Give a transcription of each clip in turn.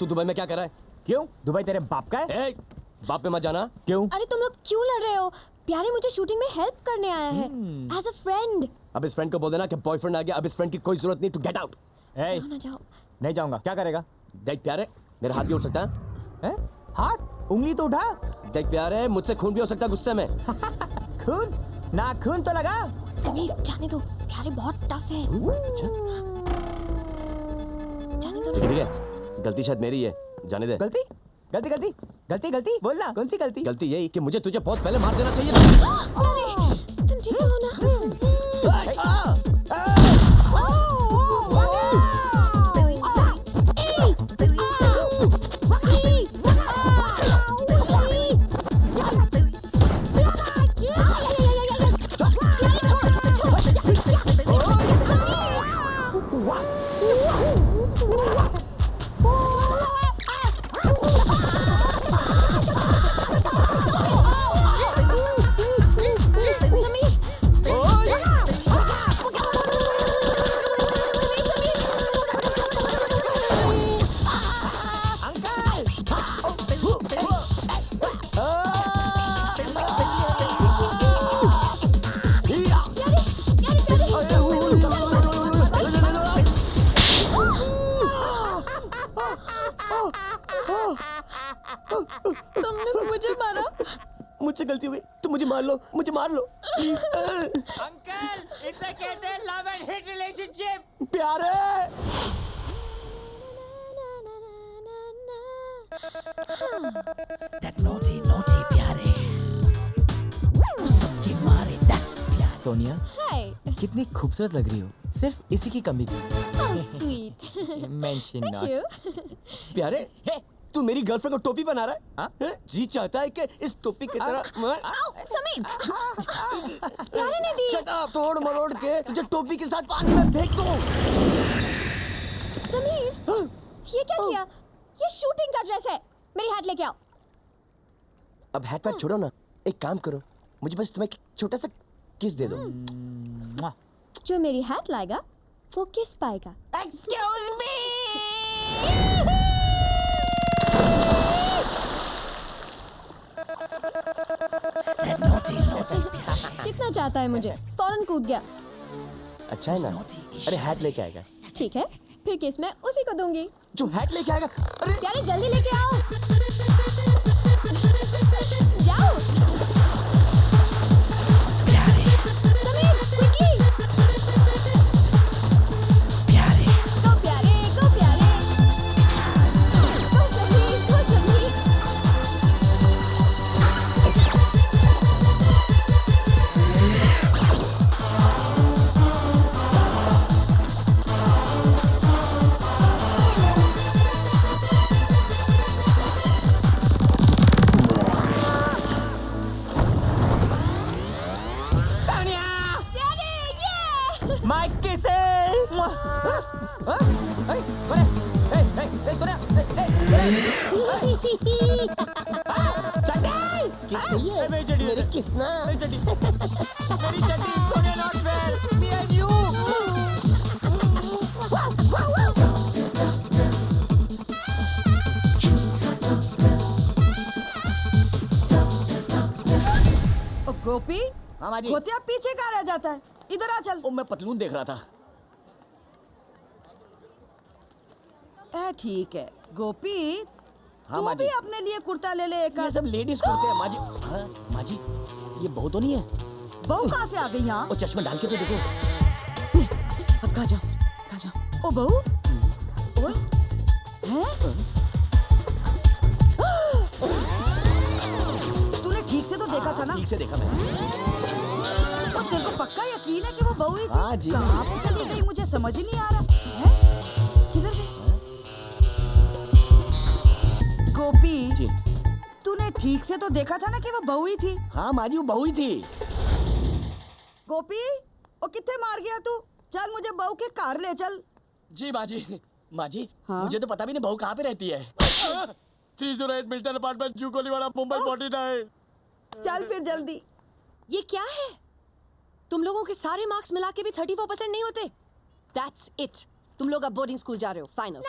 तू दुबई में क्या कर रहा है? क्यों? दुबई तेरे बाप का है? बाप पे मत जाना। क्यों? अरे तुम लोग क्यों लड़ रहे हो? प्यारे मुझे शूटिंग में हेल्प करने आया है एज अ फ्रेंड। अब इस फ्रेंड को बोल देना कि बॉयफ्रेंड आ गया, अब इस फ्रेंड की कोई जरूरत नहीं, टू गेट आउट। जाओ ना जाओ। नहीं जाऊंगा। क्या करेगा? देख प्यारे, मेरा हाथ भी उठ सकता है। हाथ? उंगली तो उठा। देख प्यारे, मुझसे खून भी हो सकता है गुस्से में। खून? ना खून तो लगा। समीर जाने दो, प्यारे बहुत टफ है। जाने दो। ठीक है, गलती शायद मेरी है, जाने दे। गलती? गलती गलती गलती गलती बोलना, कौन सी गलती? गलती यही कि मुझे तुझे बहुत पहले मार देना चाहिए था। प्यारे तुम ठीक हो ना? तुमने मुझे मारा। मुझसे गलती हो गई, तुम मुझे मार लो, मुझे मार लो। अंकल, इसे कहते हैं लव एंड हिट रिलेशनशिप। प्यारे That naughty प्यारे सबके मारे, that's प्यारे। सोनिया, हाय। कितनी खूबसूरत लग रही हो, सिर्फ इसी की कमी थी। Sweet. Mention thank not. You. प्यारे, तू मेरी गर्लफ्रेंड को टोपी बना रहा है? जी चाहता है कि इस टोपी की तरह समीर प्यारे ने दी। शट अप, तोड़ मरोड़ के तुझे टोपी के साथ पानी में फेंक दूं। समीर ये क्या किया? ये शूटिंग का ड्रेस है। मेरी हाथ लेके आओ। अब हैट पैट छोड़ो ना, एक काम करो, मुझे बस तुम्हें एक छोटा सा किस दे दो। जो मेरी हाथ लाएगा वो किस पाएगा। Excuse me। कितना चाहता है मुझे? फौरन कूद गया। अच्छा है ना? अरे हैट लेके आएगा। ठीक है, फिर किस मैं उसी को दूंगी। जो हैट लेके आएगा। अरे प्यारे जल्दी लेके आओ। जाओ। समीर quickly। Go प्यारे, go प्यारे। Go Sameer, go Sameer. My kisses! किस चाहिए? मेरी किस ना? गोपी, हाँ माँ जी। गोतिया पीछे कहाँ रह जाता है? इधर आ चल। मैं पतलून देख रहा था। ठीक है गोपी, हाँ तू माँ भी जी। अपने लिए कुर्ता ले ले एक ये आध। सब लेडीज करते हैं माँ जी। हाँ माँ जी, ये बहू तो नहीं है? बहू कहाँ से आ गई यहाँ? वो चश्मा डाल के तो देखो। अब कहाँ जाओ? ओ बहू, ओए, हैं? तूने ठीक से तो देखा था ना? ठीक से देखा मैंने। अब तेरे को पक्का यकीन है कि वो बहू ही थी? हाँ जी। कहाँ पे चली गई मुझे समझ ही नहीं आ रहा है। किधर गई? गोपी, जी। तूने ठीक से तो देखा था ना कि वो बहू ही थी? हाँ माँ जी, वो बहू ही थी। गोपी, वो कितने मार गया तू? चल मुझे बहू के कार ले चल। जी माँ जी। माँ जी, हाँ? मुझे तो पता भी नहीं बहू कहाँ पे रहती है। 308 मिल्टन अपार्टमेंट, जू कोलीवाड़ा, मुंबई 49। चल फिर जल्दी। ये क्या है? तुम लोगों के सारे मार्क्स मिला के भी 34% नहीं होते। That's it. तुम लोग अब बोर्डिंग स्कूल जा रहे हो, फाइनल।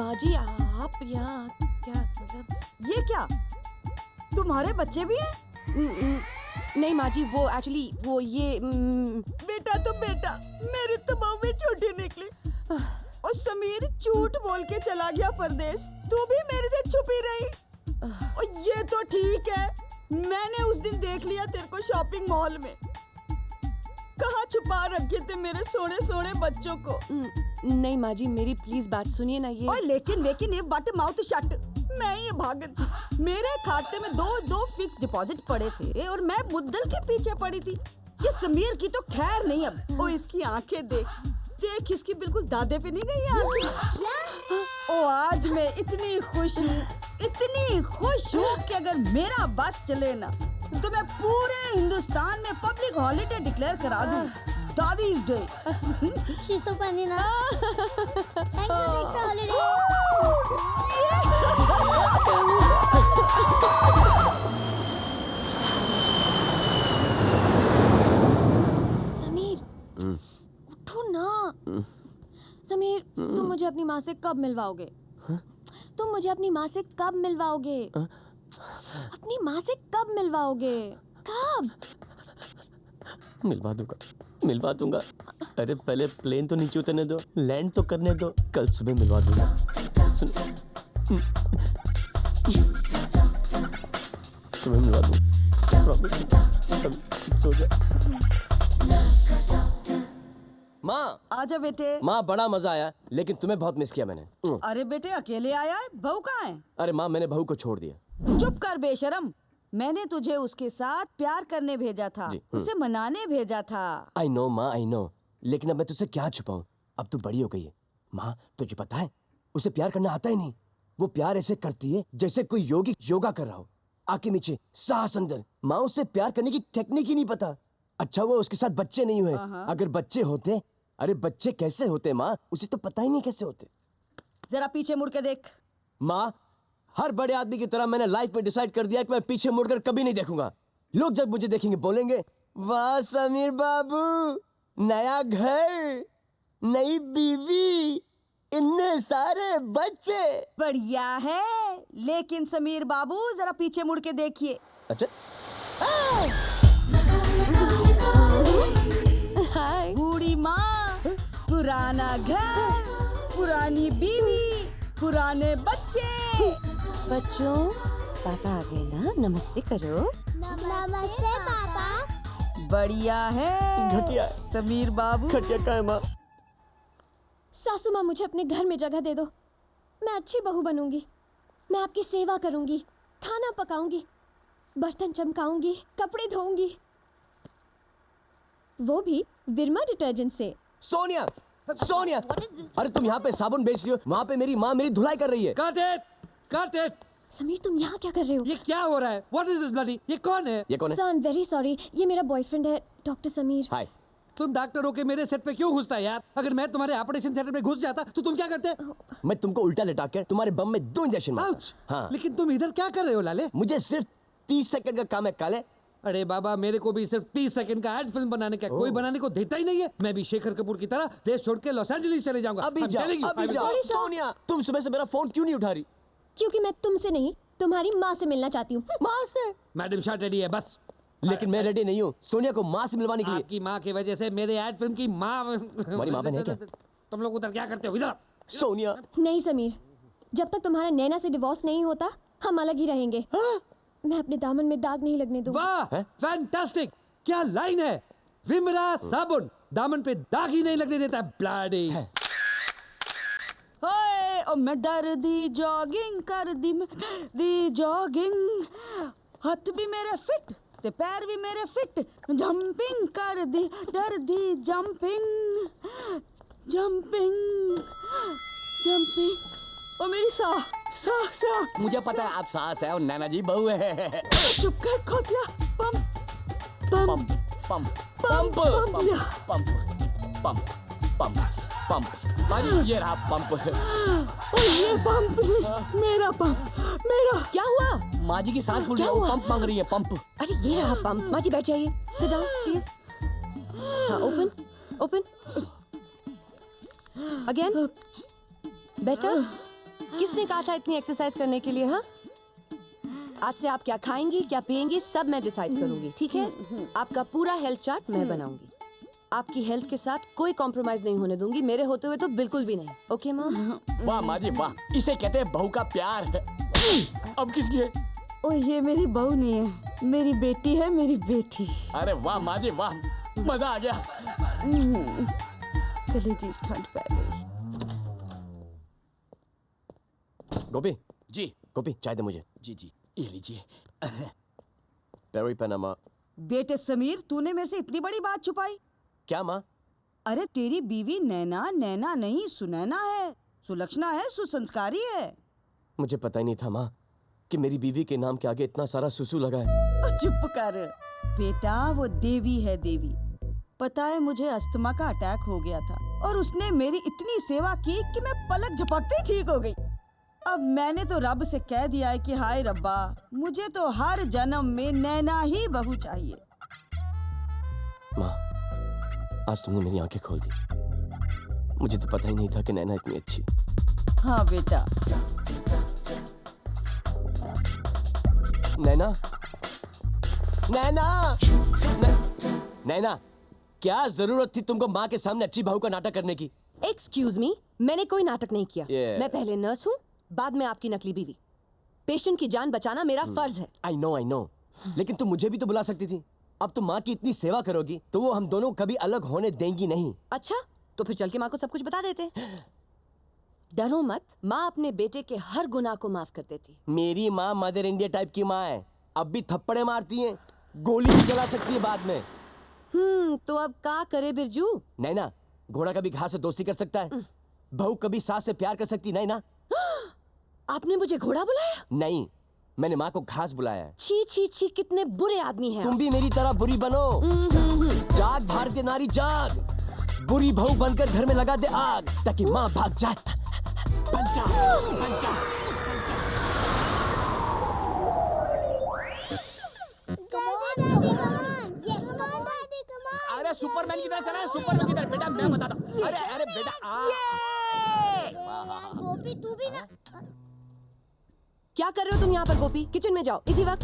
माँ जी आप यहाँ क्या मतलब? ये क्या, तुम्हारे बच्चे भी हैं? नहीं माँ जी, वो एक्चुअली वो ये बेटा तो बेटा, मेरी तो बहू भी छोटी निकली। और समीर झूठ बोल के चला गया परदेश, तू भी मेरे से छुपी रही। और ये तो ठीक है, मैंने उस दिन देख लिया तेरे को शॉपिंग मॉल में। कहाँ छुपा रखे थे मेरे सोने सोने बच्चों को? नहीं माँ जी, मेरी प्लीज बात सुनिए ना। ये ओए लेकिन ये बट माउथ शट। मैं ये भागत थी, मेरे खाते में दो फिक्स डिपॉजिट पड़े थे और मैं मुद्दल के पीछे पड़ी थी। ये समीर की तो खैर नहीं अब। ओ इसकी आंखें देख इसकी बिल्कुल दादे पे नहीं गई आंखें। ओ आज मैं इतनी खुश हूँ कि अगर मेरा बस चले ना तो मैं पूरे हिंदुस्तान में पब्लिक हॉलीडे डिक्लेयर करा दूँ, दादीज डे। She's so funny ना। Thanks for the extra holiday। Sameer, उठो ना। समीर, तुम मुझे अपनी माँ से कब मिलवाओगे? तुम मुझे अपनी माँ से कब मिलवाओगे? अपनी माँ से कब मिलवाओगे? कब? मिलवा दूंगा। अरे पहले प्लेन तो नीचे उतरने दो, लैंड तो करने दो, कल सुबह मिलवा दूंगा। सुबह मिलवा दूंगा, प्रॉमिस। सो जा। माँ, आजा बेटे। माँ बड़ा मजा आया, लेकिन तुम्हें बहुत मिस किया मैंने। अरे बेटे अकेले आया है, बहू कहाँ है? अरे माँ, मैंने बहू को छोड़ दिया। चुप कर बेशरम, मैंने तुझे उसके साथ प्यार करने भेजा था, उसे मनाने भेजा था। आई नो माँ, आई नो, लेकिन अब मैं तुझसे क्या छुपाऊं? अब तू बड़ी हो गई है। माँ तुझे पता है, उसे प्यार करना आता ही नहीं। वो प्यार ऐसे करती है जैसे कोई योगी योगा कर रहा हो, आंखें नीचे सांस अंदर। माँ उसे प्यार करने की टेक्निक ही नहीं पता। अच्छा वो उसके साथ बच्चे नहीं हुए, अगर बच्चे होते, अरे बच्चे कैसे होते माँ, उसे तो पता ही नहीं कैसे होते। जरा पीछे मुड़ के देख। माँ हर बड़े आदमी की तरह मैंने लाइफ में डिसाइड कर दिया कि मैं पीछे मुड़कर कभी नहीं देखूंगा। लोग जब मुझे देखेंगे बोलेंगे, वाह समीर बाबू, नया घर, नई बीवी, इतने सारे बच्चे। बढ़िया है, लेकिन समीर बाबू जरा पीछे मुड़ के देखिए। अच्छा बूढ़ी माँ, पुराना घर, पुरानी बीवी, पुराने बच्चे। बच्चों, पापा आ गए ना, नमस्ते करो। नमस्ते पापा। बढ़िया है घटिया समीर बाबू। घटिया का है माँ। सासू माँ, मुझे अपने घर में जगह दे दो। मैं अच्छी बहू बनूंगी। मैं आपकी सेवा करूंगी, खाना पकाऊंगी, बर्तन चमकाऊंगी, कपड़े धोऊंगी, वो भी विरमा डिटर्जेंट से। सोनिया, सोनिया, अरे तुम यहाँ पे साबुन बेच रही हो, वहाँ पे मेरी माँ मेरी धुलाई कर रही है। Cut it! समीर, तुम यहाँ क्या कर रहे हो? ये क्या हो रहा है? What is this bloody? ये कौन है? ये कौन है? Sir, I am very sorry, ये मेरा बॉयफ्रेंड है, डॉक्टर समीर। हाय। तुम डॉक्टर होके मेरे सेट पे क्यों घुसता है यार? अगर मैं तुम्हारे ऑपरेशन थिएटर में घुस जाता तो तुम क्या करते? मैं तुमको उल्टा लेटा कर तुम्हारे बम में 2 इंजेक्शन मारता। आउच! हाँ। लेकिन तुम इधर क्या कर रहे हो लाले? मुझे सिर्फ 30 सेकंड का काम है काले। अरे बाबा, मेरे को भी सिर्फ 30 सेकंड का एड फिल्म बनाने का कोई बनाने को देता ही नहीं है। मैं भी शेखर कपूर की तरह देश छोड़ के लॉस एंजलिस चले जाऊंगा। अभी I'm जाओ, telling you, अभी I'm जाओ। sorry, sir. सोनिया, तुम सुबह से मेरा फोन क्यों नहीं उठा रही? क्योंकि मैं तुमसे नहीं, तुम्हारी माँ से मिलना चाहती हूँ। माँ से? मैडम शाह रेडी है बस। लेकिन मैं रेडी नहीं हूँ सोनिया को माँ से मिलवाने के लिए। आपकी माँ की वजह से मेरे एड फिल्म की माँ। तुम्हारी माँ बहन है क्या? तुम लोग उधर क्या करते हो? इधर सोनिया, नहीं समीर, जब तक तुम्हारा नैना से डिवोर्स नहीं होता, हम अलग ही रहेंगे। मैं अपने दामन में दाग नहीं लगने दूंगी। वाह, हैं? फैंटास्टिक! क्या लाइन है! विमरा साबुन दामन पे दाग ही नहीं लगने देता। ब्लडी! ओए ओ मैं डर दी जॉगिंग कर दी जॉगिंग, हाथ भी मेरे फिट ते पैर भी मेरे फिट, जंपिंग कर दी डर दी जंपिंग जंपिंग जंपिंग। ओ मेरी सा मुझे पता है आप सास है और नैना जी बहू है। चुप कर खोखला। Pump pump pump pump pump लिया। पंप पंप पंप पंप भाई ये रहा पंप। ओ ये पंप नहीं, मेरा पंप, मेरा। क्या हुआ? माँ जी की सांस फूल रही क्या है, वो हुआ? पंप मांग रही है पंप। अरे ये रहा पंप। माँ जी बैठ जाइए, सिट डाउन प्लीज। हाँ, ओपन ओपन अगेन, बेटर। किसने कहा था इतनी एक्सरसाइज करने के लिए? हाँ, आज से आप क्या खाएंगी, क्या पिएंगी, सब मैं डिसाइड करूंगी, ठीक है? आपका पूरा हेल्थ चार्ट मैं बनाऊंगी। आपकी हेल्थ के साथ कोई कॉम्प्रोमाइज नहीं होने दूंगी, मेरे होते हुए तो बिल्कुल भी नहीं। ओके माँ? वाह माँ जी वाह, इसे कहते हैं बहू का प्यार है। अब किस लिए? ओ ये मेरी बहू नहीं है, मेरी बेटी है, मेरी बेटी। अरे वाह माँ जी वाह, मजा आ गया। कलेजी ठंड पै गई। गोपी, जी गोपी चाय दे मुझे। जी जी, ये लीजिए। पेरी पेना माँ। बेटे समीर, तूने मेरे से इतनी बड़ी बात छुपाई? क्या माँ? अरे तेरी बीवी नैना नैना नहीं सुनैना है, सुलक्षणा है, सुसंस्कारी है। मुझे पता ही नहीं था माँ कि मेरी बीवी के नाम के आगे इतना सारा सुसु लगा है। चुप कर बेटा, वो देवी है देवी। पता है मुझे अस्थमा का अटैक हो गया था और उसने मेरी इतनी सेवा की कि मैं पलक झपकते ही ठीक हो गई। अब मैंने तो रब से कह दिया है कि हाय रब्बा, मुझे तो हर जन्म में नैना ही बहू चाहिए। माँ, आज तुमने मेरी आंखें खोल दी। मुझे तो पता ही नहीं था कि नैना इतनी अच्छी। हाँ बेटा। नैना, नैना, नैना, क्या जरूरत थी तुमको माँ के सामने अच्छी बहू का नाटक करने की? एक्सक्यूज मी, मैंने कोई नाटक नहीं किया। Yeah. मैं पहले नर्स हूँ, बाद में आपकी नकली बीवी। पेशेंट की जान बचाना मेरा फर्ज है। आई नो, लेकिन तुम मुझे भी तो बुला सकती थी। अब तुम माँ की इतनी सेवा करोगी तो वो हम दोनों कभी अलग होने देंगी नहीं। अच्छा, तो फिर चल के माँ को सब कुछ बता देते। डरो मत, माँ अपने बेटे के हर गुनाह को माफ कर देती। मेरी माँ मदर इंडिया टाइप की माँ है। अब भी थप्पड़े मारती है, गोली भी चला सकती है बाद में। तो अब क्या करे बिरजू? नैना, घोड़ा कभी घास से दोस्ती कर सकता है, बहू कभी सास से प्यार कर सकती नहीं ना। आपने मुझे घोड़ा बुलाया? नहीं, मैंने माँ को घास बुलाया है। छी छी छी, कितने बुरे आदमी हैं तुम आप। भी मेरी तरह बुरी बनो। जाग भारतीय नारी जाग, बुरी बहू बनकर घर में लगा दे आग ताकि माँ भाग जाए। बन जा, बन जा। अरे सुपरमैन की तरह चला है, सुपरमैन की तरह। बेटा मैं बताता हूँ। अरे अरे बेटा गोपी तू भी ना। क्या कर रहे हो तुम यहाँ पर गोपी? किचन में जाओ इसी वक्त।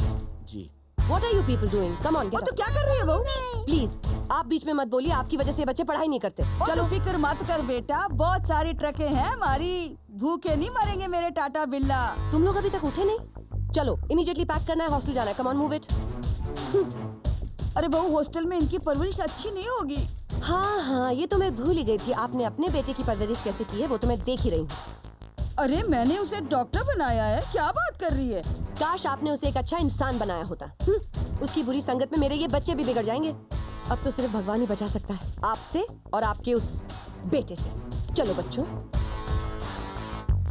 जी। What are you people doing? Come on, वो get तो up. क्या कर रही है बहू? प्लीज आप बीच में मत बोलिए, आपकी वजह से ये बच्चे पढ़ाई नहीं करते। चलो चलो। फिक्र मत कर बेटा, बहुत सारी ट्रकें हैं हमारी, भूखे नहीं मरेंगे मेरे टाटा बिल्ला। तुम लोग अभी तक उठे नहीं? चलो इमीडिएटली पैक करना है, हॉस्टल जाना है। Come on, move it. अरे बहू, हॉस्टल में इनकी परवरिश अच्छी नहीं होगी। हाँ, ये तो मैं भूल ही गई थी। आपने अपने बेटे की परवरिश कैसे की है वो तो मैं देख ही रही हूँ। अरे मैंने उसे डॉक्टर बनाया है, क्या बात कर रही है? काश आपने उसे एक अच्छा इंसान बनाया होता। उसकी बुरी संगत में मेरे ये बच्चे भी बिगड़ जाएंगे। अब तो सिर्फ भगवान ही बचा सकता है, आपसे और आपके उस बेटे से। चलो बच्चों।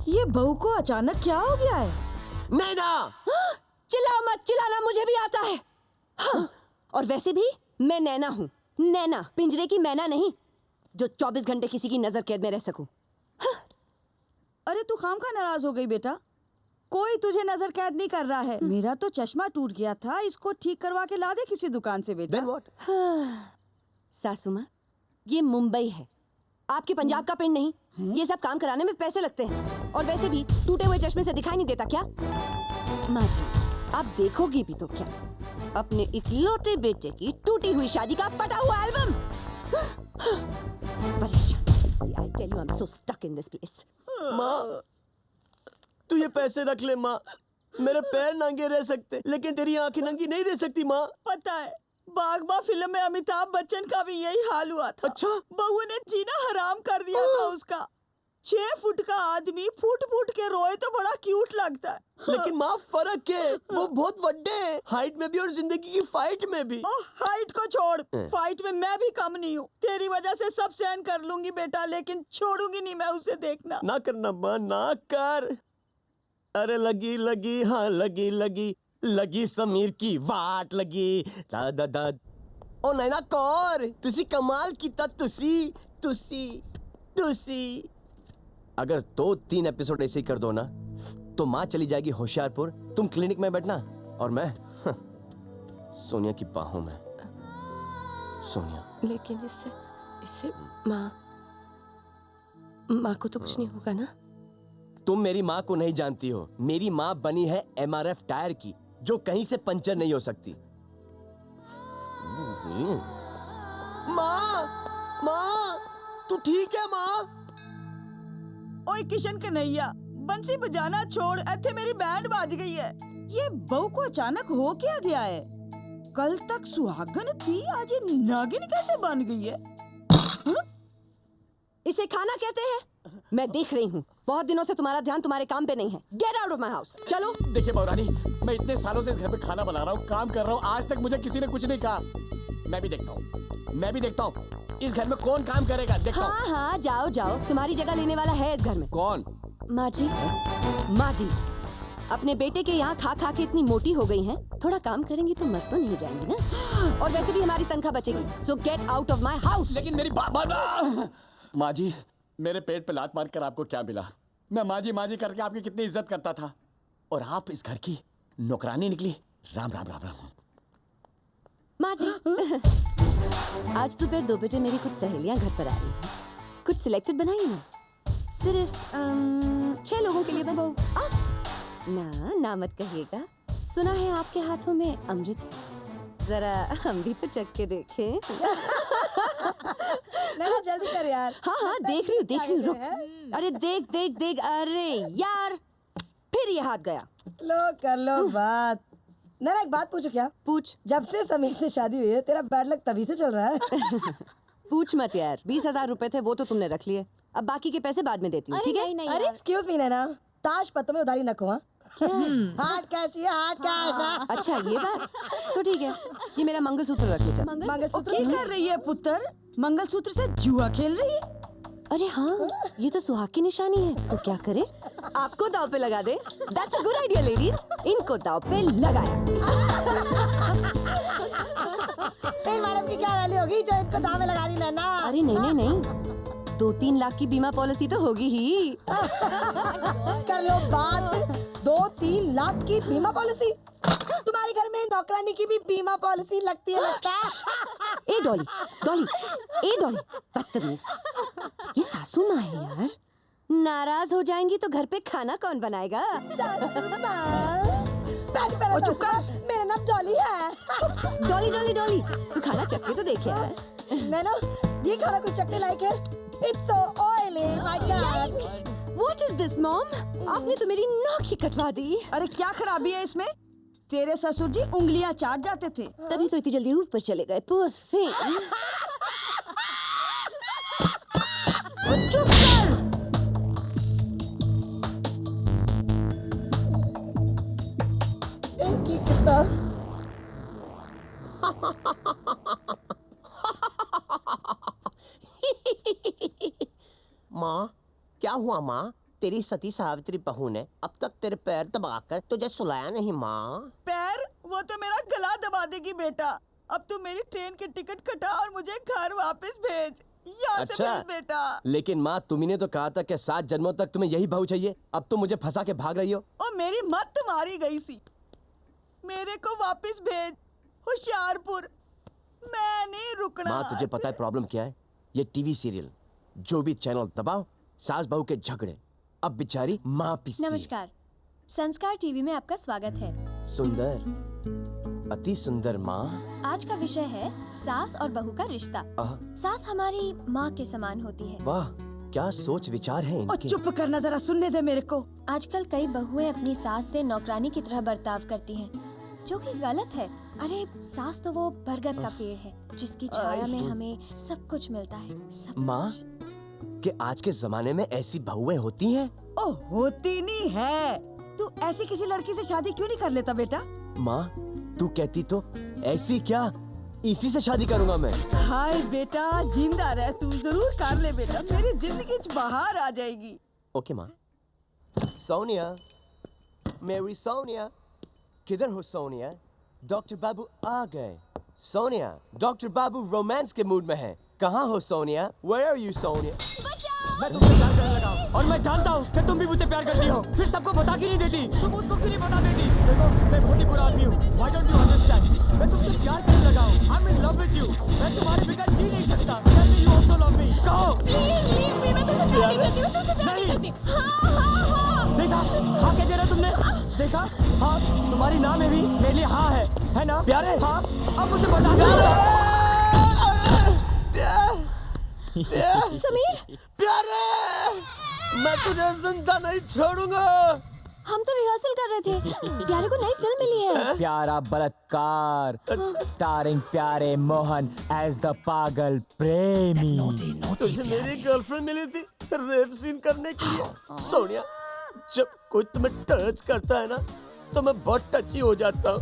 ये बहू को अचानक क्या हो गया है? नैना, चिल्लाओ मत, चिल्लाना मुझे भी आता है। हाँ, और वैसे भी मैं नैना हूँ, नैना, पिंजरे की मैना नहीं, जो 24 घंटे किसी की नजर कैद में रह सकूं। अरे तू खामखा नाराज हो गई बेटा? कोई तुझे नजर कैद नहीं कर रहा है। मेरा तो चश्मा टूट गया था, इसको ठीक करवा के ला दे किसी दुकान से बेटा। Then what? सासू माँ, ये मुंबई है, आपके पंजाब का पिंड नहीं। ये सब काम कराने में पैसे लगते हैं, और वैसे भी टूटे हुए चश्मे से दिखाई नहीं देता क्या? माँ जी, आप देखोगी भी तो क्या, अपने इकलौते बेटे की टूटी हुई शादी का फटा हुआ एल्बम। परेशान। I tell you, I'm so stuck in this place. माँ, तू ये पैसे रख ले माँ। मेरे पैर नंगे रह सकते लेकिन तेरी आंखें नंगी नहीं रह सकती माँ। पता है, बागबा फिल्म में अमिताभ बच्चन का भी यही हाल हुआ था। अच्छा? बहू ने जीना हराम कर दिया था उसका। 6 फुट का आदमी फुट फुट के रोए तो बड़ा क्यूट लगता है। लेकिन माँ, फर्क है, वो बहुत बड़े हैं, हाइट में भी और जिंदगी की फाइट में भी। हाइट को छोड़, फाइट में मैं भी कम नहीं हूँ। तेरी वजह से सब सहन कर लूंगी बेटा, लेकिन छोड़ूंगी नहीं मैं उसे देखना। ना करना माँ, ना कर। अरे लगी लगी, हाँ लगी लगी, लगी समीर की वाट लगी। दा दा दा। ओ नैना कौर, तुसी कमाल कीता, तुसी। अगर 2-3 एपिसोड ऐसे ही कर दो ना तो माँ चली जाएगी होशियारपुर, तुम क्लिनिक में बैठना और मैं सोनिया की बाहों में। सोनिया। लेकिन इससे माँ को तो कुछ नहीं होगा ना? तुम मेरी माँ को नहीं जानती हो। मेरी माँ बनी है MRF टायर की, जो कहीं से पंचर नहीं हो सकती। माँ, माँ, तू ठीक है माँ? ओए किशन कन्हैया, बंसी बजाना छोड़, ऐथे मेरी बैंड बाज गई है। ये बहू को अचानक हो क्या गया है? कल तक सुहागन थी, आज ये नागिन कैसे बन गई है? इसे खाना कहते हैं? मैं देख रही हूँ, बहुत दिनों से तुम्हारा ध्यान तुम्हारे काम पे नहीं है। Get out of my house. चलो। देखिए बहुरानी, मैं इतने सालों से इस घर में खाना बना रहा हूँ, काम कर रहा हूँ, आज तक मुझे किसी ने कुछ नहीं कहा। मैं भी देखता हूँ इस घर में कौन काम करेगा, देखता हूँ। हाँ हाँ, जाओ जाओ, तुम्हारी जगह लेने वाला है इस घर में। कौन? माँ जी, माँ जी, अपने बेटे के यहाँ खा खा के इतनी मोटी हो गई हैं, थोड़ा काम करेंगी तो मर तो नहीं जाएंगी ना। और वैसे भी हमारी तनख्वाह बचेगी। सो get out of my house. लेकिन मेरी माँ जी, मेरे पेट पे लात मार कर आपको क्या मिला? मैं माँ जी करके आपकी कितनी इज्जत करता था, और आप इस घर की नौकरानी निकली। राम राम राम राम। माँ जी, आज दोपहर 2 बजे मेरी कुछ सहेलियां घर पर आ रही हैं। कुछ सिलेक्टेड बनाइए ना, सिर्फ 6 लोगों के लिए बस। ना मत कहिएगा, सुना है आपके हाथों में अमृत है, जरा हम भी तो चख के देखें। ना जल्दी कर यार। हाँ देख रही हूँ रुक। अरे देख, अरे यार, फिर ये हाथ गया। लो कर लो बात। ना एक बात पूछो क्या? पूछ। जब से समीर से शादी हुई है तेरा बैड लक तभी से चल रहा है। पूछ मत यार, 20,000 रुपए थे, वो तो तुमने रख लिए। अब बाकी के पैसे बाद में देती हूँ, ठीक है? अरे एक्सक्यूज मी नैना, ताश पत्तों में उधारी न को। हार्ड कैश, ये हार्ड कैश। अच्छा ये बात तो ठीक है, ये मेरा मंगलसूत्र रख लीजिए। मंगलसूत्र क्या कर रही है पुत्र? मंगलसूत्र से जुआ खेल रही है? अरे हाँ, ये तो सुहाग की निशानी है, तो क्या करे? आपको दाव पे लगा दे। That's a good idea, ladies। इनको दाव पे लगाया। फिर मैडम की क्या वैल्यू होगी जो इनको दाव में लगा रही नैना? अरे नहीं, 2-3 लाख की बीमा पॉलिसी तो होगी ही। कर लो बात। 2-3 लाख की बीमा पॉलिसी? तुम्हारे घर में नौकरानी की भी बीमा पॉलिसी लगती है लगता है? ए डॉली, बदतमीज। ये सासू माँ है यार, नाराज हो जाएंगी तो घर पे खाना कौन बनाएगा? सासू माँ। चुप कर, मेरा नाम डॉली है। डॉली, तू खाना चख के तो देख यार। नैनो, ये खाना कुछ चखने लायक है? It's so oily, my God। What is this, mom? आपने तो मेरी नाक ही कटवा दी। अरे क्या खराबी है इसमें? तेरे ससुर जी उंगलियां चाट जाते थे। तभी तो इतनी जल्दी ऊपर चले गए। Poor thing। चुप कर। कितना माँ, क्या हुआ माँ? तेरी सती सावित्री बहू ने अब तक तेरे पैर दबाकर तुझे सुलाया नहीं माँ? पैर? वो तो मेरा गला दबा देगी बेटा। अब तू मेरी ट्रेन की टिकट कटा और मुझे घर वापस भेज। यहाँ से भेज बेटा। लेकिन माँ, तुम्ही ने तो कहा था कि 7 जन्मों तक तुम्हें यही बहू चाहिए। अब तुम मुझे फंसा के भाग रही हो। और मेरी मत मारी गई सी। मेरे को वापस भेज होशियारपुर। मैं नहीं रुकना। माँ, तुझे पता है प्रॉब्लम क्या है? ये टीवी सीरियल, जो भी चैनल दबाओ, सास बहू के झगड़े। अब बेचारी माँ पिसती है। नमस्कार, संस्कार टीवी में आपका स्वागत है। सुंदर, अति सुंदर माँ। आज का विषय है सास और बहू का रिश्ता। सास हमारी माँ के समान होती है। वाह, क्या सोच विचार है और इनके। चुप करना, जरा सुनने दे मेरे को। आजकल कई बहुएं अपनी सास से नौकरानी की तरह बर्ताव करती हैं, जो कि गलत है। अरे सास तो वो बरगद का पेड़ है, जिसकी छाया में हमें सब कुछ मिलता है। सब माँ, कि आज के जमाने में ऐसी बहुएं होती हैं? ओ, होती नहीं है। तू ऐसी किसी लड़की से शादी क्यों नहीं कर लेता बेटा? माँ, तू कहती तो ऐसी क्या, इसी से शादी करूंगा मैं। हाय बेटा, जिंदा रह, तू जरूर कर ले बेटा। मेरी जिंदगी च बाहर आ जाएगी। ओके माँ। सोनिया, मेरी सोनिया, किधर हो सोनिया? डॉक्टर बाबू आ गए। सोनिया, डॉक्टर बाबू रोमांस के मूड में है। कहाँ हो Sonia? Where are you, Sonia? मैं तुमसे प्यार करने लगा हूँ, और मैं जानता हूँ कि तुम भी मुझसे प्यार करती हो। फिर सबको बता क्यों नहीं देती? तुम उसको क्यों नहीं बता देती? देखो, मैं बहुत ही बुरा आदमी हूँ। Why don't you understand? मैं तुमसे प्यार करने लगा हूँ। I'm in love with you। मैं तुम्हारे बिना जी नहीं सकता। Tell me you also love me। कहो। प्लीज, मैं तुमसे प्यार नहीं करती, मैं तुमसे प्यार नहीं करती। हाँ, देखा? हाँ, तुम्हारी ना में भी मेरे लिए हाँ है ना? प्यारे। हाँ, अब मुझे बता दो। समीर, प्यारे, मैं तुझे जिंदा नहीं छोड़ूंगा। हम तो रिहर्सल कर रहे थे। प्यारे को नई फिल्म मिली है। प्यारा बलात्कार, स्टारिंग प्यारे मोहन एज द पागल प्रेमी। तुझे मेरी गर्लफ्रेंड मिली थी रेप सीन करने के लिए। सोनिया, जब कोई तुम्हें टच करता है ना तो मैं बहुत टची हो जाता हूँ।